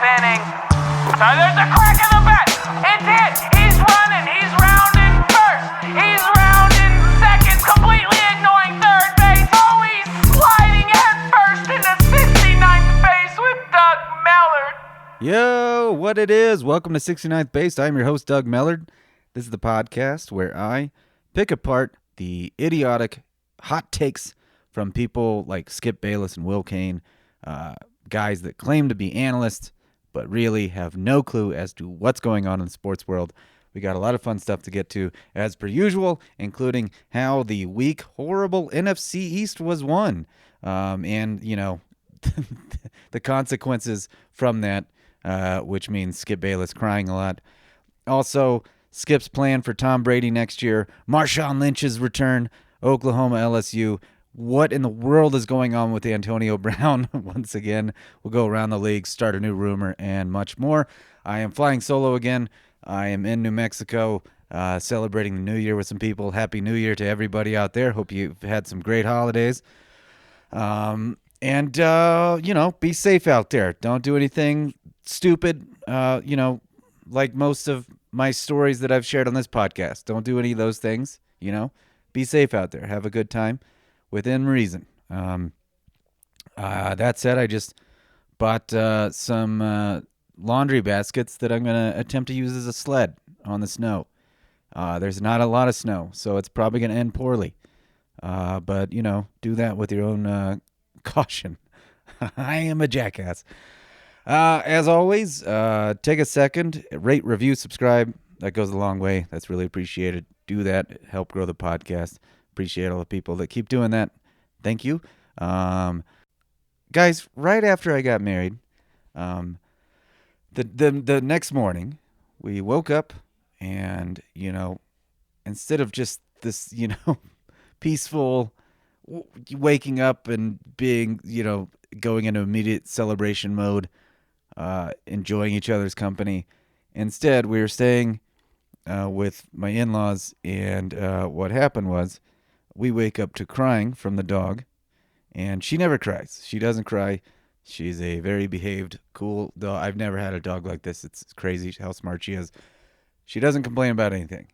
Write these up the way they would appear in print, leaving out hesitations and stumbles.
inning. So there's a crack in the bat. It's hit. He's running. He's rounding first. He's rounding second, completely ignoring third base. Oh, he's sliding head first into 69th base with Doug Mellard. Yo, what it is? Welcome to 69th Base. I'm your host, Doug Mellard. This is the podcast where I pick apart the idiotic hot takes from people like Skip Bayless and Will Cain, guys that claim to be analysts but really have no clue as to what's going on in the sports world. We got a lot of fun stuff to get to, as per usual, including how the weak, horrible NFC East was won, and, you know, the consequences from that, which means Skip Bayless crying a lot. Also, Skip's plan for Tom Brady next year, Marshawn Lynch's return, Oklahoma, LSU. What in the world is going on with Antonio Brown? Once again, we'll go around the league, start a new rumor, and much more. I am flying solo again. I am in New Mexico, celebrating the New Year with some people. Happy New Year to everybody out there. Hope you've had some great holidays. And be safe out there. Don't do anything stupid, like most of my stories that I've shared on this podcast. Don't do any of those things, Be safe out there. Have a good time within reason. That said, I just bought some laundry baskets that I'm going to attempt to use as a sled on the snow. There's not a lot of snow, so it's probably going to end poorly. But, do that with your own caution. I am a jackass. As always, take a second, rate, review, subscribe. That goes a long way. That's really appreciated. Do that. Help grow the podcast. Appreciate all the people that keep doing that. Thank you. Guys, right after I got married, the next morning, we woke up and, instead of just this, peaceful waking up and being, going into immediate celebration mode, enjoying each other's company, instead we were staying with my in-laws, and what happened was we wake up to crying from the dog, and she never cries. She doesn't cry. She's a very behaved, cool dog. I've never had a dog like this. It's crazy how smart she is. She doesn't complain about anything,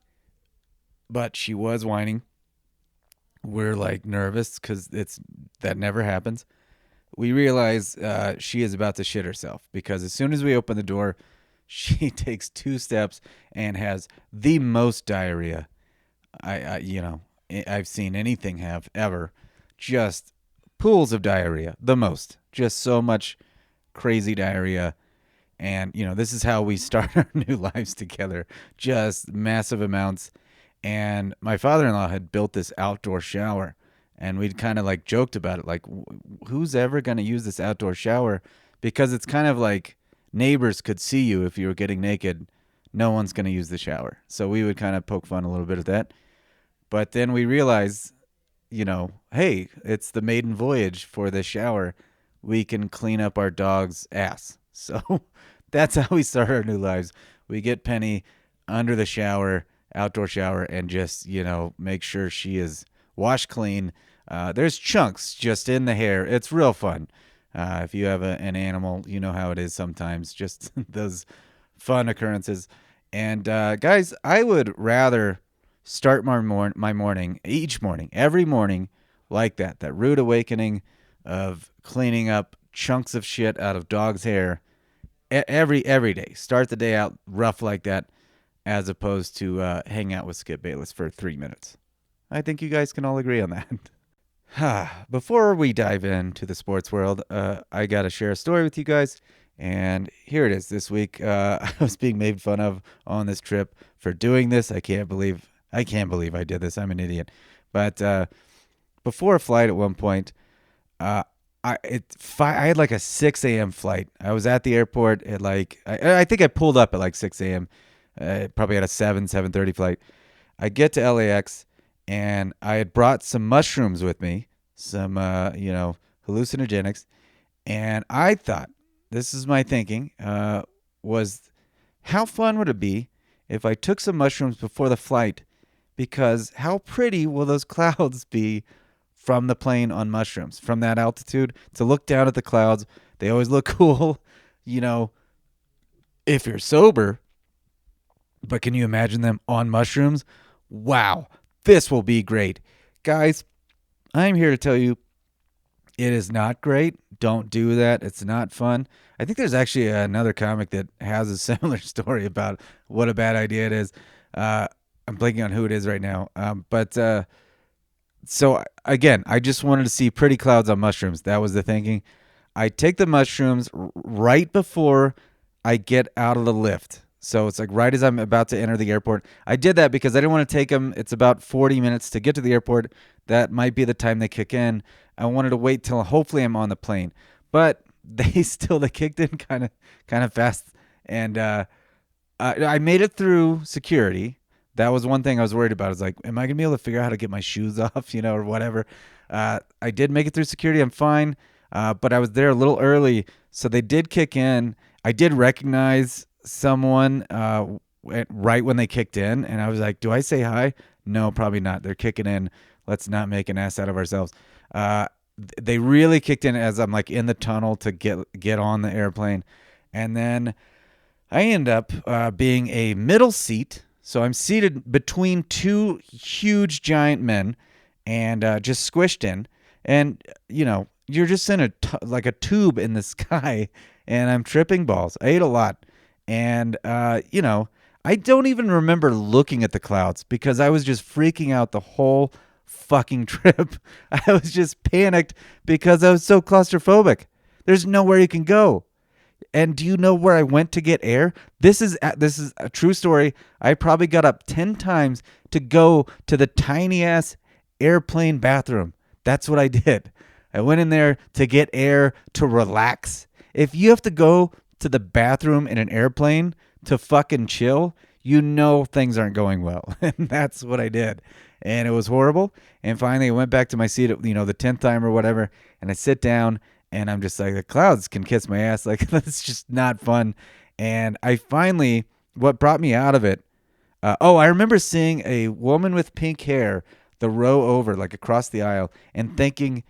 but she was whining. We're nervous because that never happens. We realize she is about to shit herself because as soon as we open the door, she takes 2 steps and has the most diarrhea I've seen anything have ever. Just pools of diarrhea, the most. Just so much crazy diarrhea. And, this is how we start our new lives together. Just massive amounts. And my father-in-law had built this outdoor shower. And we'd kind of joked about it. Who's ever going to use this outdoor shower? Because it's kind of like neighbors could see you if you were getting naked. No one's going to use the shower. So we would kind of poke fun a little bit at that. But then we realized, hey, it's the maiden voyage for this shower. We can clean up our dog's ass. So that's how we start our new lives. We get Penny under the shower, outdoor shower, and just, make sure she is washed clean. There's chunks just in the hair. It's real fun. If you have an animal, you know how it is sometimes. Just those fun occurrences. And guys, I would rather start my morning, every morning, like that rude awakening of cleaning up chunks of shit out of dog's hair every day. Start the day out rough like that, as opposed to hang out with Skip Bayless for 3 minutes. I think you guys can all agree on that. Before we dive into the sports world, I got to share a story with you guys. And here it is this week. I was being made fun of on this trip for doing this. I can't believe I did this. I'm an idiot. But before a flight at one point, I had a 6 a.m. flight. I was at the airport at I think I pulled up at 6 a.m. Probably had a 7:30 flight. I get to LAX, and I had brought some mushrooms with me, some hallucinogenics, and I thought, this is my thinking, was how fun would it be if I took some mushrooms before the flight, because how pretty will those clouds be from the plane on mushrooms, from that altitude, to look down at the clouds. They always look cool, if you're sober. But can you imagine them on mushrooms? Wow, this will be great. Guys, I'm here to tell you it is not great. Don't do that. It's not fun. I think there's actually another comic that has a similar story about what a bad idea it is. I'm blanking on who it is right now. So again, I just wanted to see pretty clouds on mushrooms. That was the thinking. I take the mushrooms right before I get out of the lift. So it's like right as I'm about to enter the airport. I did that because I didn't want to take them. It's about 40 minutes to get to the airport. That might be the time they kick in. I wanted to wait till hopefully I'm on the plane. But they kicked in kind of fast. And I made it through security. That was one thing I was worried about. I was like, am I going to be able to figure out how to get my shoes off, or whatever? I did make it through security. I'm fine. But I was there a little early. So they did kick in. I did recognize someone right when they kicked in. And I was like, do I say hi? No, probably not. They're kicking in. Let's not make an ass out of ourselves. They really kicked in as I'm like in the tunnel to get on the airplane. And then I end up being a middle seat. So I'm seated between two huge giant men and just squished in. And, you're just in like a tube in the sky and I'm tripping balls. I ate a lot. And, I don't even remember looking at the clouds because I was just freaking out the whole fucking trip. I was just panicked because I was so claustrophobic. There's nowhere you can go. And do you know where I went to get air? This is a true story. I probably got up 10 times to go to the tiny ass airplane bathroom. That's what I did. I went in there to get air, to relax. If you have to go to the bathroom in an airplane to fucking chill, things aren't going well. And that's what I did. And it was horrible. And finally I went back to my seat at, the 10th time or whatever. And I sit down and I'm just like, the clouds can kiss my ass. Like, that's just not fun. And I finally, what brought me out of it, I remember seeing a woman with pink hair the row over, like across the aisle, and thinking,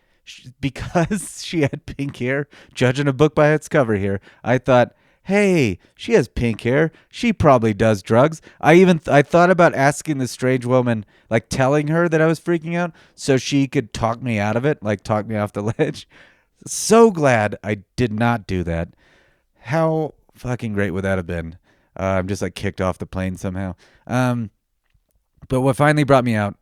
because she had pink hair, judging a book by its cover here, I thought, hey, she has pink hair. She probably does drugs. I thought about asking this strange woman, like telling her that I was freaking out so she could talk me out of it, like talk me off the ledge. So glad I did not do that. How fucking great would that have been? I'm just like kicked off the plane somehow. But what finally brought me out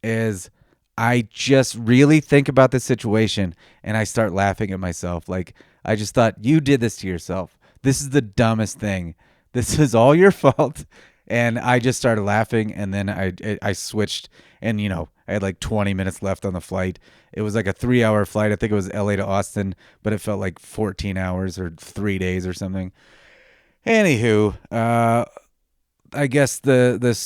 is I just really think about this situation and I start laughing at myself. Like, I just thought, you did this to yourself. This is the dumbest thing. This is all your fault. And I just started laughing, and then I switched, and I had like 20 minutes left on the flight. It was like a 3-hour flight. I think it was LA to Austin, but it felt like 14 hours or 3 days or something. Anywho, I guess the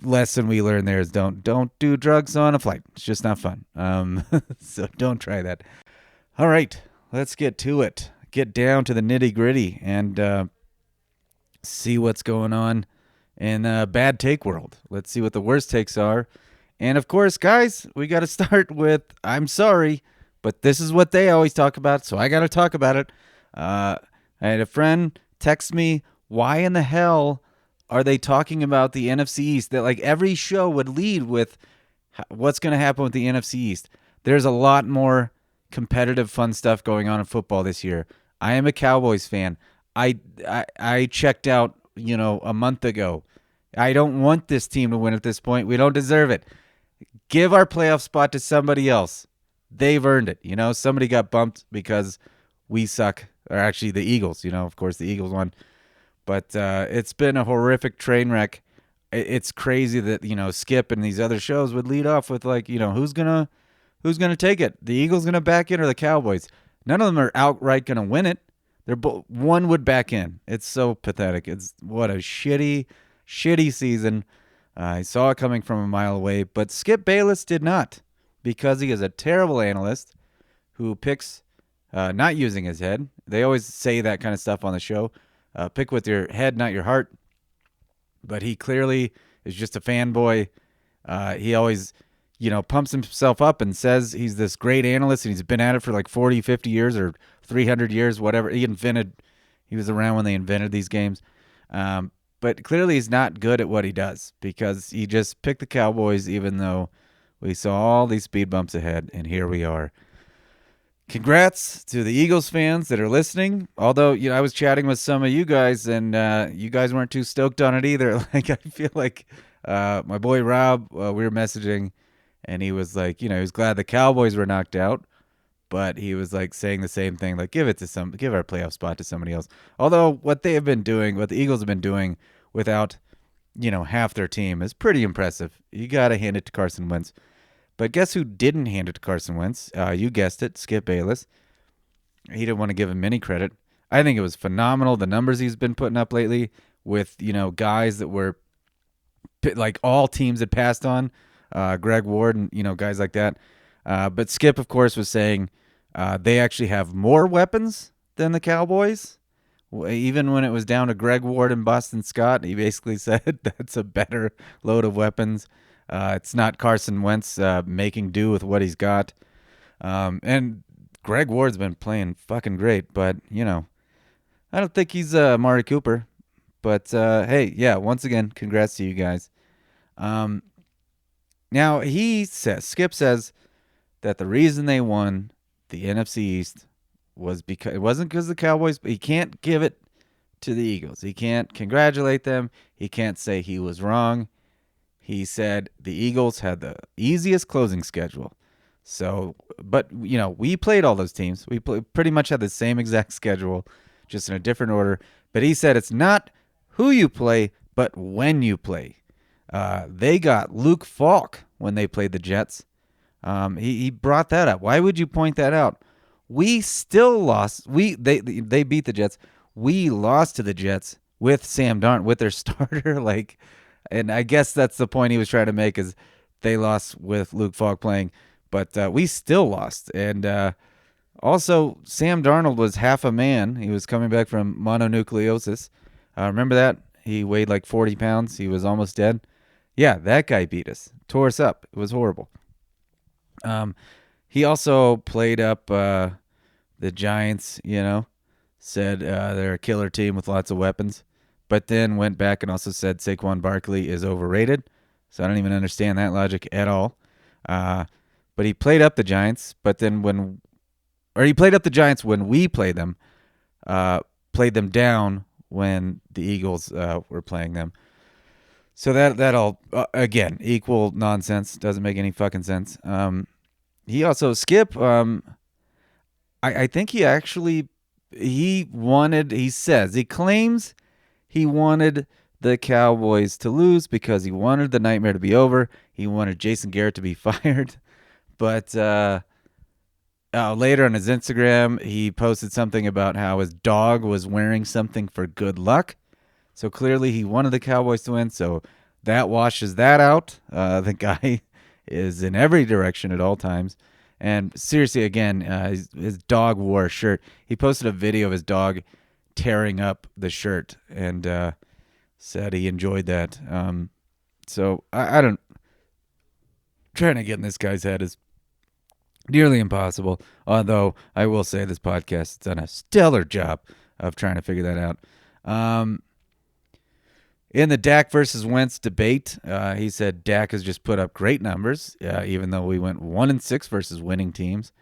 lesson we learned there is don't do drugs on a flight. It's just not fun. So don't try that. All right, let's get to it. Get down to the nitty gritty and see what's going on in bad take world. Let's see what the worst takes are. And of course, guys, we got to start with, I'm sorry, but this is what they always talk about, so I got to talk about it. I had a friend text me, why in the hell are they talking about the NFC East? That like every show would lead with what's going to happen with the NFC East. There's a lot more competitive, fun stuff going on in football this year. I am a Cowboys fan. I checked out, a month ago. I don't want this team to win at this point. We don't deserve it. Give our playoff spot to somebody else. They've earned it. Somebody got bumped because we suck. Or actually the Eagles, of course the Eagles won. But it's been a horrific train wreck. It's crazy that, Skip and these other shows would lead off with like, who's gonna take it? The Eagles gonna back in or the Cowboys? None of them are outright gonna win it. They're one would back in. It's so pathetic. It's what a shitty season. I saw it coming from a mile away, but Skip Bayless did not, because he is a terrible analyst who picks not using his head. They always say that kind of stuff on the show. Pick with your head, not your heart. But he clearly is just a fanboy. He always, pumps himself up and says he's this great analyst and he's been at it for like 40, 50 years or 300 years, whatever. He He was around when they invented these games. But clearly he's not good at what he does because he just picked the Cowboys even though we saw all these speed bumps ahead, and here we are. Congrats to the Eagles fans that are listening. Although, I was chatting with some of you guys, and you guys weren't too stoked on it either. Like, I feel like my boy Rob, we were messaging, and he was like, he was glad the Cowboys were knocked out, but he was like saying the same thing, like give our playoff spot to somebody else. Although what the Eagles have been doing without, half their team is pretty impressive. You got to hand it to Carson Wentz. But guess who didn't hand it to Carson Wentz? You guessed it, Skip Bayless. He didn't want to give him any credit. I think it was phenomenal, the numbers he's been putting up lately with, guys that were like all teams had passed on, Greg Ward and, guys like that. But Skip, of course, was saying they actually have more weapons than the Cowboys. Even when it was down to Greg Ward and Boston Scott, he basically said that's a better load of weapons. It's not Carson Wentz making do with what he's got. And Greg Ward's been playing fucking great, but, I don't think he's Amari Cooper. But, hey, yeah, once again, congrats to you guys. Now, Skip says that the reason they won the NFC East was because it wasn't because the Cowboys, he can't give it to the Eagles. He can't congratulate them. He can't say he was wrong. He said the Eagles had the easiest closing schedule. So, but, we played all those teams. We pretty much had the same exact schedule, just in a different order. But he said it's not who you play, but when you play. They got Luke Falk when they played the Jets. He brought that up. Why would you point that out? We still lost. They beat the Jets. We lost to the Jets with Sam Darnold, with their starter. And I guess that's the point he was trying to make, is they lost with Luke Falk playing, but we still lost. And also, Sam Darnold was half a man. He was coming back from mononucleosis. Remember that? He weighed like 40 pounds. He was almost dead. Yeah, that guy beat us. Tore us up. It was horrible. He also played up the Giants, said they're a killer team with lots of weapons. But then went back and also said Saquon Barkley is overrated. So I don't even understand that logic at all. But he played up the Giants. But then he played up the Giants when we played them. Played them down when the Eagles were playing them. So that all, again, equal nonsense. Doesn't make any fucking sense. He also, Skip, I think he claims he wanted the Cowboys to lose because he wanted the nightmare to be over. He wanted Jason Garrett to be fired. But later on his Instagram, he posted something about how his dog was wearing something for good luck. So clearly he wanted the Cowboys to win. So that washes that out. The guy is in every direction at all times. And seriously, again, his dog wore a shirt. He posted a video of his dog tearing up the shirt and said he enjoyed that. So I don't. Trying to get in this guy's head is nearly impossible. Although I will say this podcast has done a stellar job of trying to figure that out. In the Dak versus Wentz debate, he said Dak has just put up great numbers, even though we went 1-6 versus winning teams.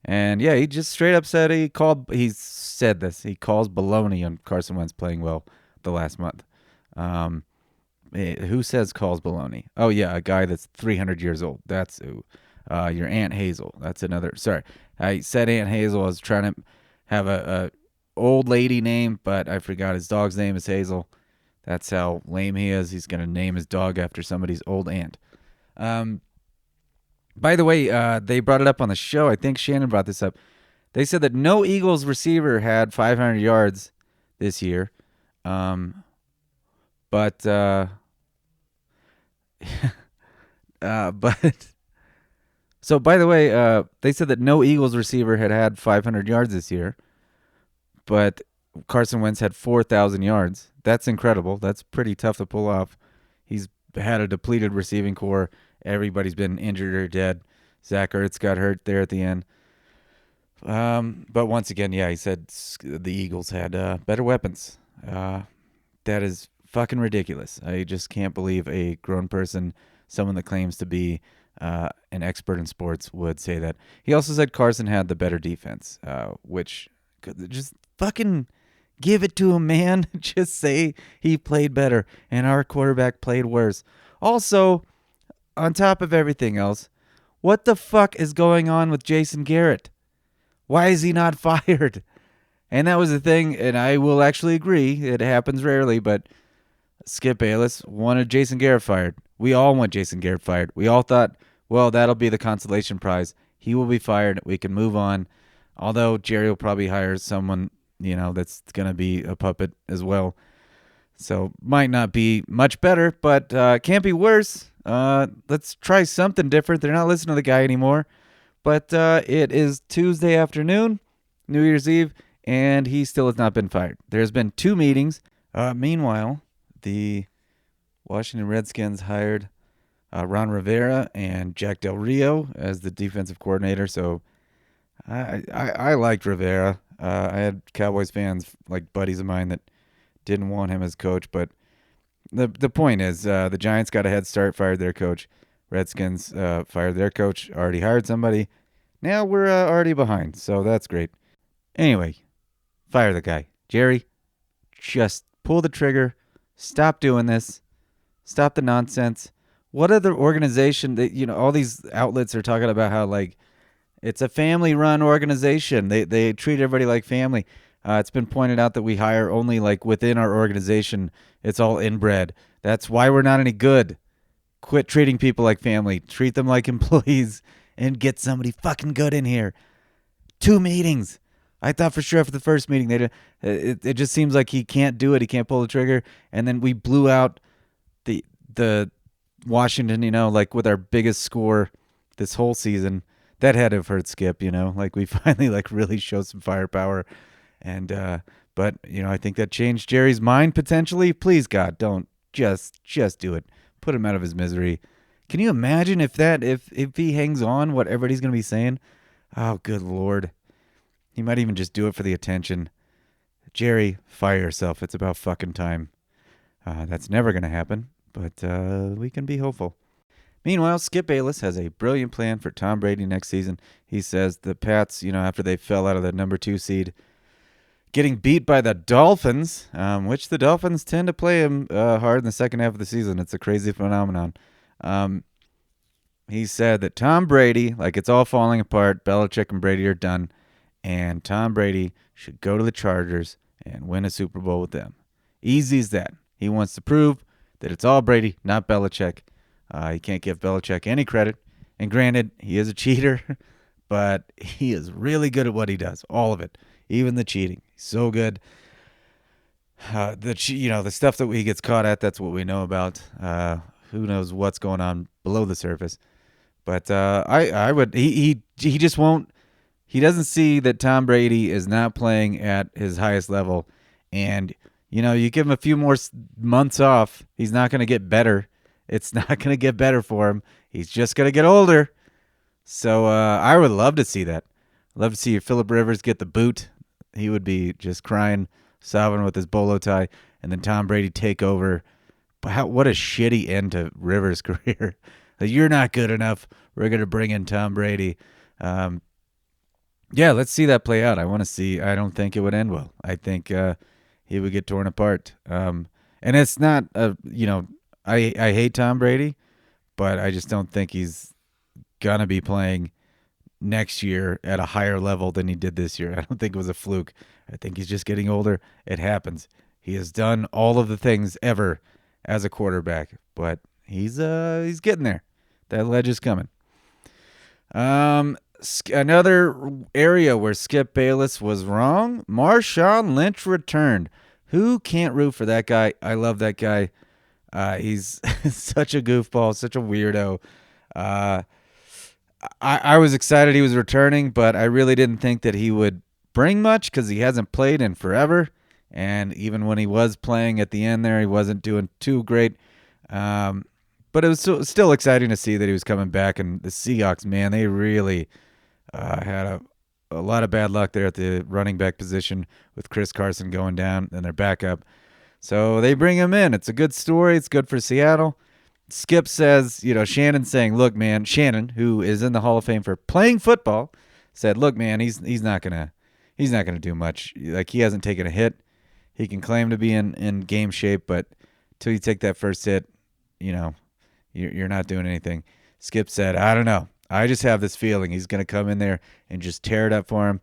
And yeah, he just straight up said he calls baloney on Carson Wentz playing well the last month. Who says calls baloney? Oh yeah, a guy that's 300 years old. That's who. Your Aunt Hazel. That's another. Sorry, I said Aunt Hazel. I was trying to have a old lady name, but I forgot his dog's name is Hazel. That's how lame he is. He's gonna name his dog after somebody's old aunt. By the way, they brought it up on the show. I think Shannon brought this up. They said that no Eagles receiver had 500 yards this year. But so by the way, they said that no Eagles receiver had 500 yards this year, but Carson Wentz had 4,000 yards. That's incredible. That's pretty tough to pull off. He's had a depleted receiving core. Everybody's been injured or dead. Zach Ertz got hurt there at the end. But once again, yeah, he said the Eagles had better weapons. That is fucking ridiculous. I just can't believe a grown person, someone that claims to be an expert in sports, would say that. He also said Carson had the better defense, which just fucking give it to him, man. Just say he played better and our quarterback played worse. Also, on top of everything else, what the fuck is going on with Jason Garrett? Why is he not fired? And that was the thing, and I will actually agree, it happens rarely, but Skip Bayless wanted Jason Garrett fired. We all want Jason Garrett fired. We all thought, well, that'll be the consolation prize. He will be fired. We can move on. Although Jerry will probably hire someone, that's going to be a puppet as well. So might not be much better, but can't be worse. Let's try something different. They're not listening to the guy anymore. But it is Tuesday afternoon, New Year's Eve, and he still has not been fired. There's been 2 meetings. Meanwhile, the Washington Redskins hired Ron Rivera and Jack Del Rio as the defensive coordinator. So I liked Rivera. I had Cowboys fans, like buddies of mine, that didn't want him as coach. But the point is, the Giants got a head start, fired their coach. Redskins fired their coach, already hired somebody. Now we're already behind, so that's great. Anyway, fire the guy. Jerry, just pull the trigger. Stop doing this. Stop the nonsense. What other organization that, all these outlets are talking about how, like, it's a family-run organization. They treat everybody like family. It's been pointed out that we hire only, like, within our organization. It's all inbred. That's why we're not any good. Quit treating people like family. Treat them like employees and get somebody fucking good in here. 2 meetings. I thought for sure after the first meeting, it just seems like he can't do it. He can't pull the trigger. And then we blew out the Washington, like with our biggest score this whole season. That had to have hurt Skip, like we finally like really showed some firepower. And, but I think that changed Jerry's mind potentially. Please God, don't just do it. Put him out of his misery. Can you imagine if he hangs on, what everybody's going to be saying? Oh, good Lord. He might even just do it for the attention. Jerry, fire yourself. It's about fucking time. That's never going to happen, but we can be hopeful. Meanwhile, Skip Bayless has a brilliant plan for Tom Brady next season. He says the Pats, after they fell out of the number 2 seed, getting beat by the Dolphins, which the Dolphins tend to play him hard in the second half of the season. It's a crazy phenomenon. He said that Tom Brady, like it's all falling apart, Belichick and Brady are done, and Tom Brady should go to the Chargers and win a Super Bowl with them. Easy as that. He wants to prove that it's all Brady, not Belichick. He can't give Belichick any credit. And granted, he is a cheater, but he is really good at what he does. All of it. Even the cheating. He's so good. The stuff that he gets caught at, that's what we know about. Who knows what's going on below the surface. But I would he just won't. He doesn't see that Tom Brady is not playing at his highest level, and you give him a few more months off, he's not going to get better. It's not going to get better for him. He's just going to get older. So I would love to see that. Love to see Phillip Rivers get the boot. He would be just crying, sobbing with his bolo tie, and then Tom Brady take over. But what a shitty end to Rivers' career. You're not good enough. We're going to bring in Tom Brady. Yeah, let's see that play out. I want to see. I don't think it would end well. I think he would get torn apart. And it's not, I hate Tom Brady, but I just don't think he's going to be playing next year at a higher level than he did this year. I don't think it was a fluke. I think he's just getting older. It happens. He has done all of the things ever as a quarterback, but he's getting there. That ledge is coming. Another area where Skip Bayless was wrong, Marshawn Lynch returned. Who can't root for that guy? I love that guy. He's such a goofball, such a weirdo. I was excited he was returning, but I really didn't think that he would bring much because he hasn't played in forever. And even when he was playing at the end there, he wasn't doing too great. But it was still exciting to see that he was coming back. And the Seahawks, man, they really had a lot of bad luck there at the running back position with Chris Carson going down and their backup. So they bring him in. It's a good story. It's good for Seattle. Skip says, Shannon's saying, look, man, Shannon, who is in the Hall of Fame for playing football, said, look, man, he's not gonna do much. Like, he hasn't taken a hit. He can claim to be in game shape, but till you take that first hit, you're not doing anything. Skip said, I don't know. I just have this feeling he's going to come in there and just tear it up for him.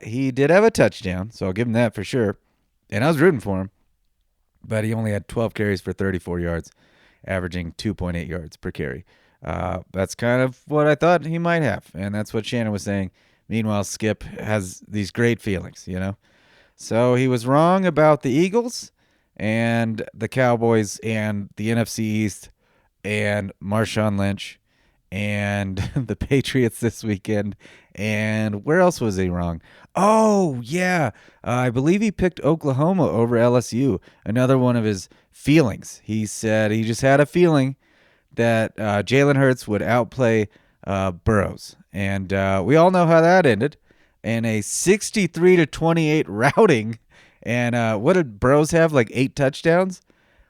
He did have a touchdown, so I'll give him that for sure. And I was rooting for him. But he only had 12 carries for 34 yards, averaging 2.8 yards per carry. That's kind of what I thought he might have, and that's what Shannon was saying. Meanwhile, Skip has these great feelings, So he was wrong about the Eagles and the Cowboys and the NFC East and Marshawn Lynch and the Patriots this weekend. And where else was he wrong? Oh, yeah. I believe he picked Oklahoma over LSU. Another one of his feelings. He said he just had a feeling that Jalen Hurts would outplay Burrows. And we all know how that ended in a 63-28 routing. And what did Burrows have? Like 8 touchdowns?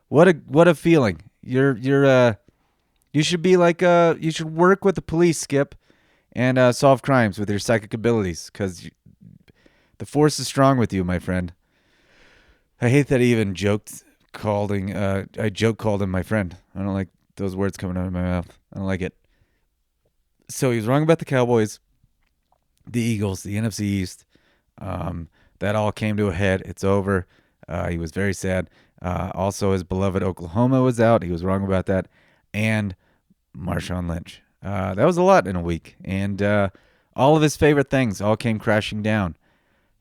What a feeling. You should be like you should work with the police, Skip, and solve crimes with your psychic abilities, because the force is strong with you, my friend. I hate that I even called him my friend. I don't like those words coming out of my mouth. I don't like it. So he was wrong about the Cowboys, the Eagles, the NFC East. That all came to a head. It's over. He was very sad. Also, his beloved Oklahoma was out. He was wrong about that. And Marshawn Lynch. That was a lot in a week. And all of his favorite things all came crashing down.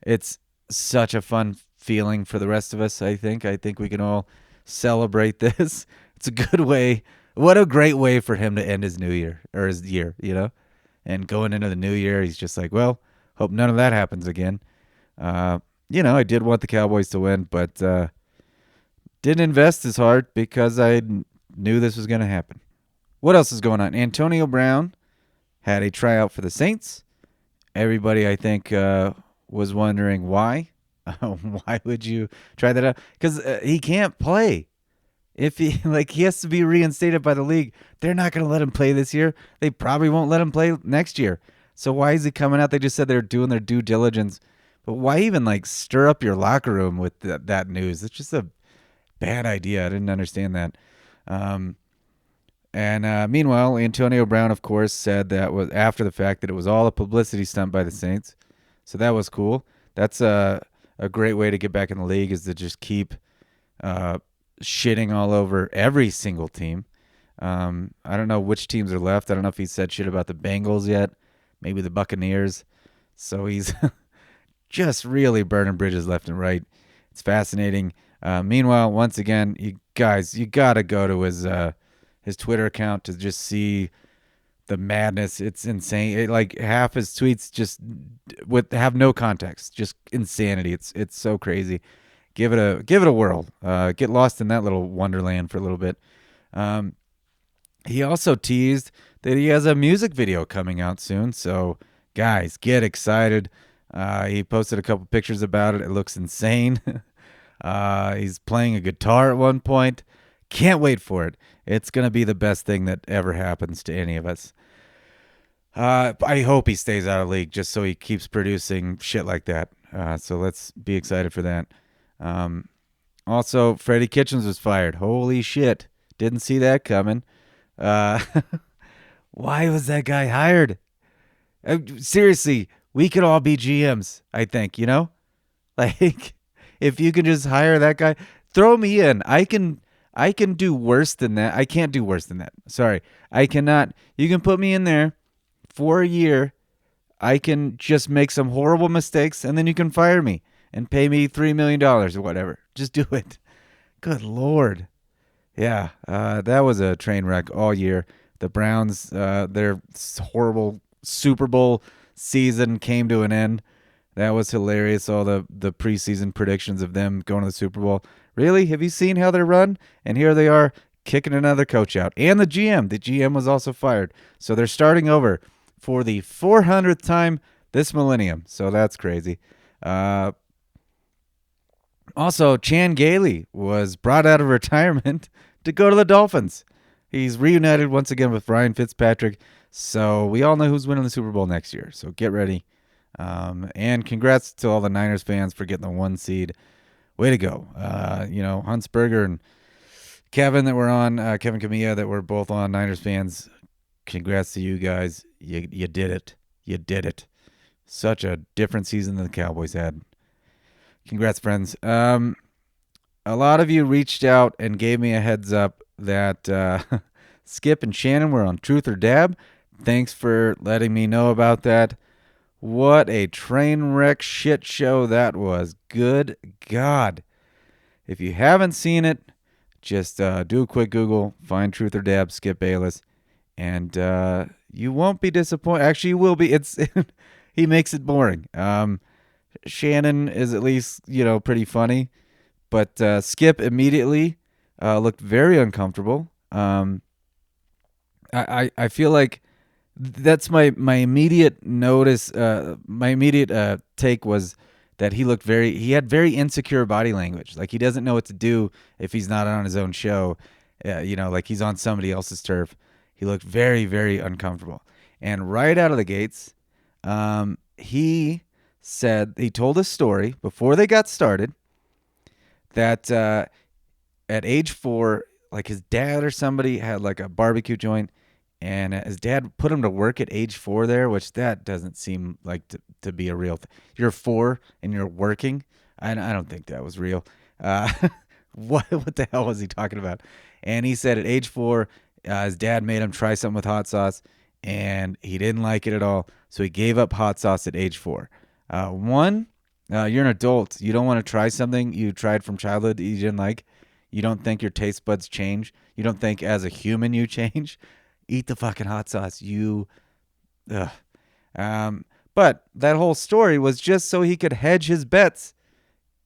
It's such a fun feeling for the rest of us, I think. I think we can all celebrate this. It's a good way. What a great way for him to end his new year, or his year, And going into the new year, he's just like, well, hope none of that happens again. I did want the Cowboys to win, but didn't invest as hard because I knew this was going to happen. What else is going on? Antonio Brown had a tryout for the Saints. Everybody, I think, was wondering why. Why would you try that out? Because he can't play. If he has to be reinstated by the league, they're not going to let him play this year. They probably won't let him play next year. So why is he coming out? They just said they're doing their due diligence. But why even stir up your locker room with that news? It's just a bad idea. I didn't understand that. Meanwhile, Antonio Brown, of course, said that was after the fact that it was all a publicity stunt by the Saints. So that was cool. That's a great way to get back in the league, is to just keep shitting all over every single team. I don't know which teams are left. I don't know if he said shit about the Bengals yet. Maybe the Buccaneers. So he's just really burning bridges left and right. It's fascinating. Meanwhile, once again, you got to go to his Twitter account to just see the madness. It's insane. Half his tweets just have no context, just insanity. It's so crazy. Give it a whirl. Get lost in that little wonderland for a little bit. He also teased that he has a music video coming out soon. So guys, get excited. He posted a couple pictures about it. It looks insane. He's playing a guitar at one point. Can't wait for it. It's going to be the best thing that ever happens to any of us. I hope he stays out of league just so he keeps producing shit like that. So let's be excited for that. Also, Freddie Kitchens was fired. Holy shit. Didn't see that coming. Why was that guy hired? Seriously, we could all be GMs, I think, if you can just hire that guy, throw me in. I can do worse than that. I can't do worse than that. Sorry. I cannot. You can put me in there for a year. I can just make some horrible mistakes, and then you can fire me and pay me $3 million or whatever. Just do it. Good Lord. Yeah, that was a train wreck all year. The Browns, their horrible Super Bowl season came to an end. That was hilarious, all the preseason predictions of them going to the Super Bowl. Really? Have you seen how they're run? And here they are kicking another coach out. And the GM. The GM was also fired. So they're starting over for the 400th time this millennium. So that's crazy. Also, Chan Gailey was brought out of retirement to go to the Dolphins. He's reunited once again with Ryan Fitzpatrick. So we all know who's winning the Super Bowl next year. So get ready. And congrats to all the Niners fans for getting the 1 seed. Way to go. Huntsberger and Kevin that were on, Kevin Camilla that were both on Niners fans. Congrats to you guys. You did it. You did it. Such a different season than the Cowboys had. Congrats, friends. A lot of you reached out and gave me a heads up that Skip and Shannon were on Truth or Dab. Thanks for letting me know about that. What a train wreck shit show that was. Good God. If you haven't seen it, just do a quick Google, find Truth or Dab, Skip Bayless, and you won't be disappointed. Actually, you will be. He makes it boring. Shannon is at least, pretty funny, but Skip immediately looked very uncomfortable. I feel like that's my immediate notice. My immediate take was that he had very insecure body language. Like he doesn't know what to do if he's not on his own show. Like he's on somebody else's turf. He looked very, very uncomfortable. And right out of the gates, he told a story before they got started that at age 4, like his dad or somebody had like a barbecue joint, and his dad put him to work at age 4 there, which that doesn't seem like to be a real thing. You're 4 and you're working. I don't think that was real. What the hell was he talking about? And he said at age 4, his dad made him try something with hot sauce, and he didn't like it at all. So he gave up hot sauce at age 4. You're an adult. You don't want to try something you tried from childhood that you didn't like. You don't think your taste buds change. You don't think as a human you change. Eat the fucking hot sauce. But that whole story was just so he could hedge his bets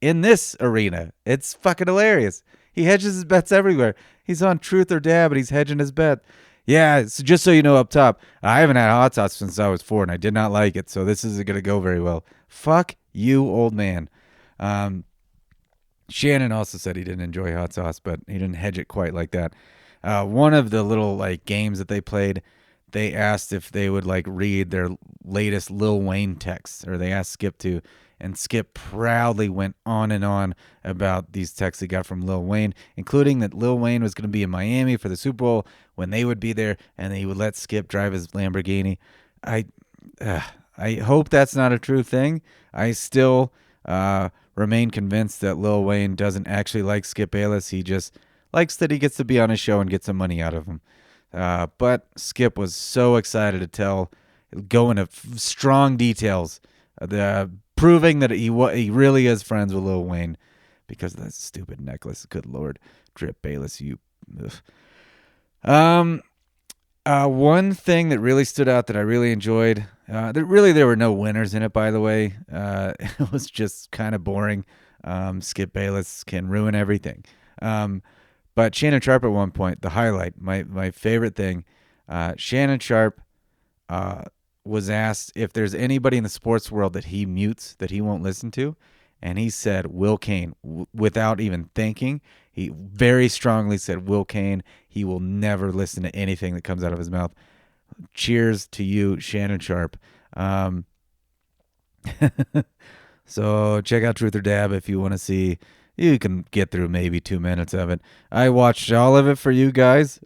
in this arena. It's fucking hilarious. He hedges his bets everywhere. He's on Truth or Dab, but he's hedging his bet. Yeah, so just so you know up top, I haven't had hot sauce since I was 4, and I did not like it, so this isn't going to go very well. Fuck you, old man. Shannon also said he didn't enjoy hot sauce, but he didn't hedge it quite like that. One of the little like games that they played, they asked if they would like read their latest Lil Wayne texts, or they asked Skip to, and Skip proudly went on and on about these texts he got from Lil Wayne, including that Lil Wayne was going to be in Miami for the Super Bowl when they would be there, and he would let Skip drive his Lamborghini. I hope that's not a true thing. I still remain convinced that Lil Wayne doesn't actually like Skip Bayless. He just likes that he gets to be on his show and get some money out of him. But Skip was so excited to go into strong details, proving that he really is friends with Lil Wayne because of that stupid necklace. Good Lord. Drip Bayless, you. Ugh. One thing that really stood out that I really enjoyed, there were no winners in it, by the way. It was just kind of boring. Skip Bayless can ruin everything. But Shannon Sharp at one point, the highlight, my favorite thing, Shannon Sharp was asked if there's anybody in the sports world that he mutes, that he won't listen to. And he said Will Cain, without even thinking. He very strongly said Will Cain. He will never listen to anything that comes out of his mouth. Cheers to you, Shannon Sharp. So check out Truth or Dab if you want to see. You can get through maybe 2 minutes of it. I watched all of it for you guys.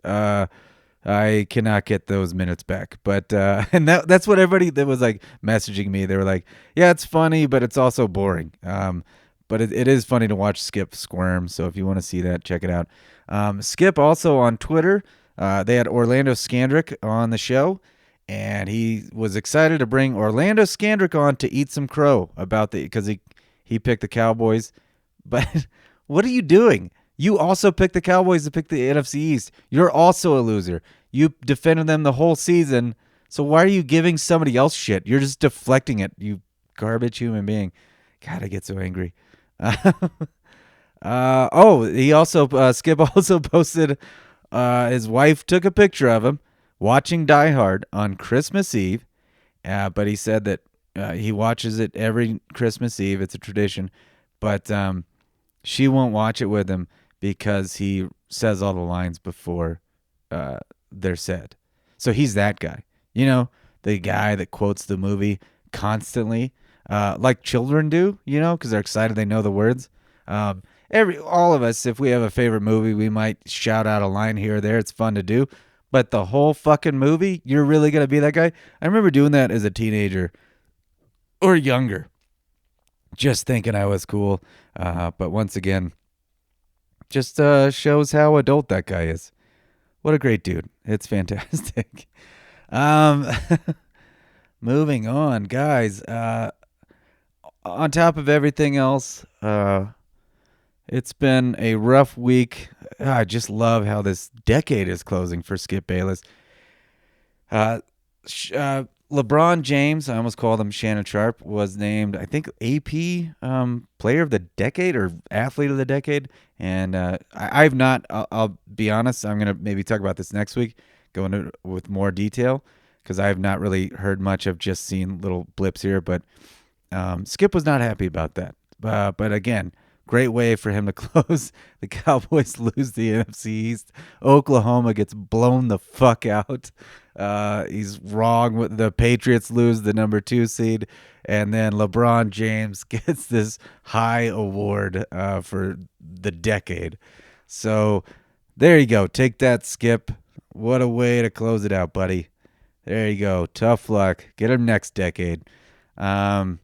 I cannot get those minutes back. But and that's what everybody that was like messaging me. They were like, yeah, it's funny, but it's also boring. But it is funny to watch Skip squirm. So if you want to see that, check it out. Skip also on Twitter. They had Orlando Scandrick on the show, and he was excited to bring Orlando Scandrick on to eat some crow because he picked the Cowboys. But what are you doing? You also picked the Cowboys to pick the NFC East. You're also a loser. You defended them the whole season. So why are you giving somebody else shit? You're just deflecting it, you garbage human being. God, I get so angry. He also Skip also posted his wife took a picture of him watching Die Hard on Christmas Eve. But he said that he watches it every Christmas Eve. It's a tradition, but she won't watch it with him because he says all the lines before they're said. So he's that guy, the guy that quotes the movie constantly, like children do, because they're excited they know the words. All of us, if we have a favorite movie, we might shout out a line here or there. It's fun to do, but the whole fucking movie, you're really gonna be that guy. I remember doing that as a teenager or younger, just thinking I was cool. But once again, just shows how adult that guy is. What a great dude. It's fantastic. Um, moving on, guys. On top of everything else, it's been a rough week. I just love how this decade is closing for Skip Bayless. LeBron James, I almost called him Shannon Sharp, was named, I think, AP Player of the Decade or Athlete of the Decade. And I've not, I'll be honest, I'm going to maybe talk about this next week, go into with more detail, because I have not really heard much. Of just seen little blips here. But Skip was not happy about that. But again, great way for him to close. The Cowboys lose the NFC East. Oklahoma gets blown the fuck out. He's wrong. With the Patriots lose the number 2 seed, and then LeBron James gets this high award for the decade. So there you go. Take that, Skip. What a way to close it out, buddy. There you go. Tough luck. Get him next decade. But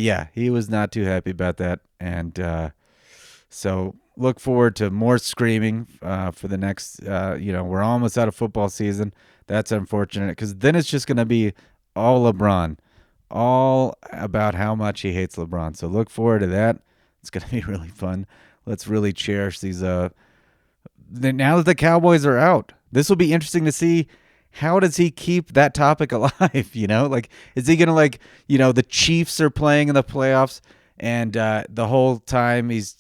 yeah, he was not too happy about that, and so look forward to more screaming for the next. We're almost out of football season. That's unfortunate, because then it's just going to be all LeBron, all about how much he hates LeBron. So look forward to that. It's going to be really fun. Let's really cherish these. Now that the Cowboys are out, this will be interesting to see. How does he keep that topic alive? Is he going to the Chiefs are playing in the playoffs, and the whole time he's,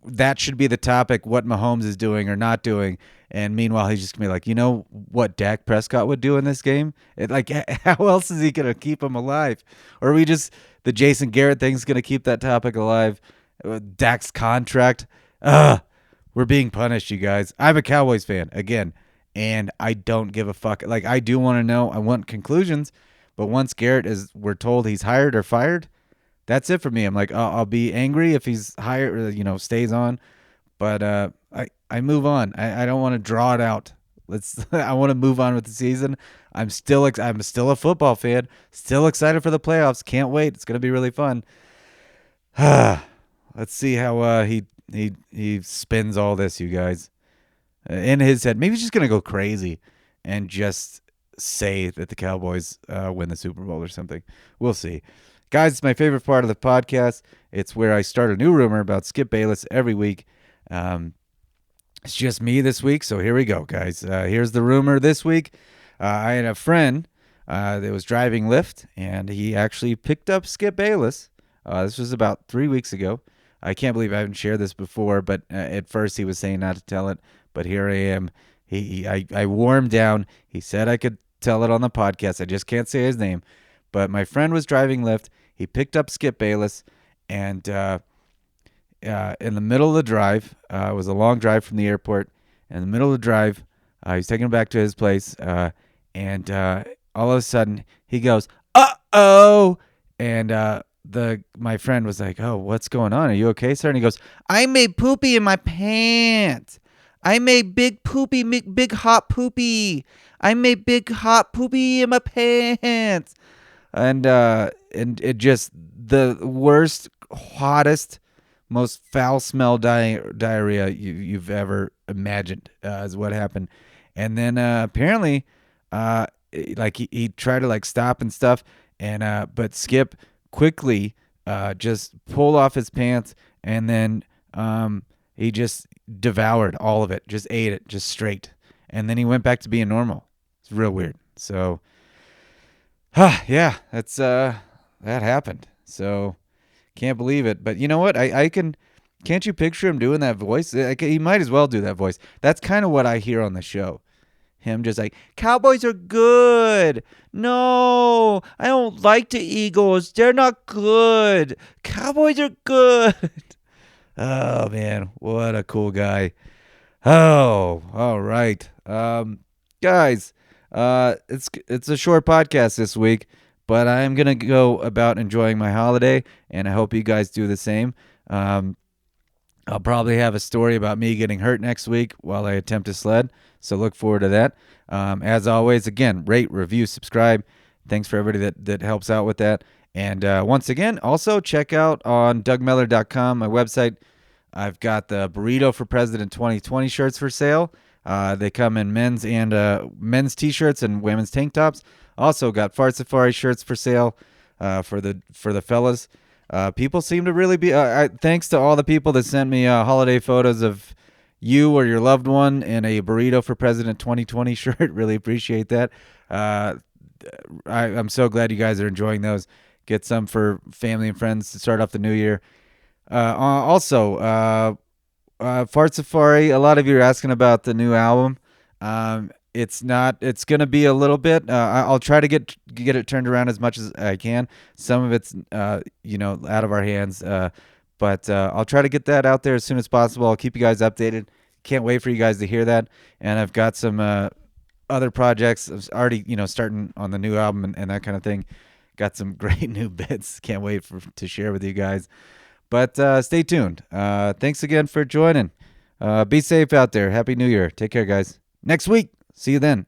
that should be the topic, what Mahomes is doing or not doing. And meanwhile, he's just going to be like, what Dak Prescott would do in this game? How else is he going to keep him alive? Or are we just, the Jason Garrett thing's going to keep that topic alive? Dak's contract. We're being punished, you guys. I'm a Cowboys fan, again, and I don't give a fuck. I do want to know. I want conclusions. But once we're told he's hired or fired, that's it for me. I'm like, I'll be angry if he's hired or, stays on. But I move on. I don't want to draw it out. I want to move on with the season. I'm still a football fan. Still excited for the playoffs. Can't wait. It's gonna be really fun. Let's see how he spins all this, you guys. In his head, maybe he's just gonna go crazy and just say that the Cowboys win the Super Bowl or something. We'll see. Guys, it's my favorite part of the podcast. It's where I start a new rumor about Skip Bayless every week. It's just me this week, so here we go, guys. Here's the rumor this week. I had a friend that was driving Lyft, and he actually picked up Skip Bayless. This was about 3 weeks ago. I can't believe I haven't shared this before, but at first he was saying not to tell it, but here I am. I wore him down. He said I could tell it on the podcast. I just can't say his name. But my friend was driving Lyft. He picked up Skip Bayless, and in the middle of the drive, it was a long drive from the airport. In the middle of the drive, he was taking him back to his place, and all of a sudden he goes, "Uh-oh!" And my friend was like, "Oh, what's going on? Are you okay, sir?" And he goes, "I made poopy in my pants. I made big hot poopy. I made big hot poopy in my pants." And it just, the worst, hottest, most foul smell diarrhea you've ever imagined is what happened. And then apparently, he tried to stop and stuff, and but Skip quickly just pulled off his pants, and then he just devoured all of it, just ate it, just straight, and then he went back to being normal. It's real weird. So, yeah, that's that happened. So. Can't believe it, but you know what? Can't you picture him doing that voice? He might as well do that voice. That's kind of what I hear on the show. him just like, Cowboys are good. No, I don't like the Eagles. They're not good. Cowboys are good. Oh, man, what a cool guy. Oh, all right. Guys, it's a short podcast this week, but I'm going to go about enjoying my holiday, and I hope you guys do the same. I'll probably have a story about me getting hurt next week while I attempt to sled, so look forward to that. As always, again, rate, review, subscribe. Thanks for everybody that helps out with that. And once again, also check out on dougmeller.com, my website. I've got the Burrito for President 2020 shirts for sale. They come in men's and men's t-shirts and women's tank tops. Also got Fart Safari shirts for sale for the fellas. People seem to really be. Thanks to all the people that sent me holiday photos of you or your loved one in a Burrito for President 2020 shirt. Really appreciate that. I'm so glad you guys are enjoying those. Get some for family and friends to start off the new year. Also, Fart Safari, a lot of you are asking about the new album. It's going to be a little bit, I'll try to get it turned around as much as I can. Some of it's, out of our hands. But I'll try to get that out there as soon as possible. I'll keep you guys updated. Can't wait for you guys to hear that. And I've got some, other projects already, starting on the new album and that kind of thing. Got some great new bits. Can't wait to share with you guys. But stay tuned. Thanks again for joining. Be safe out there. Happy New Year. Take care, guys. Next week. See you then.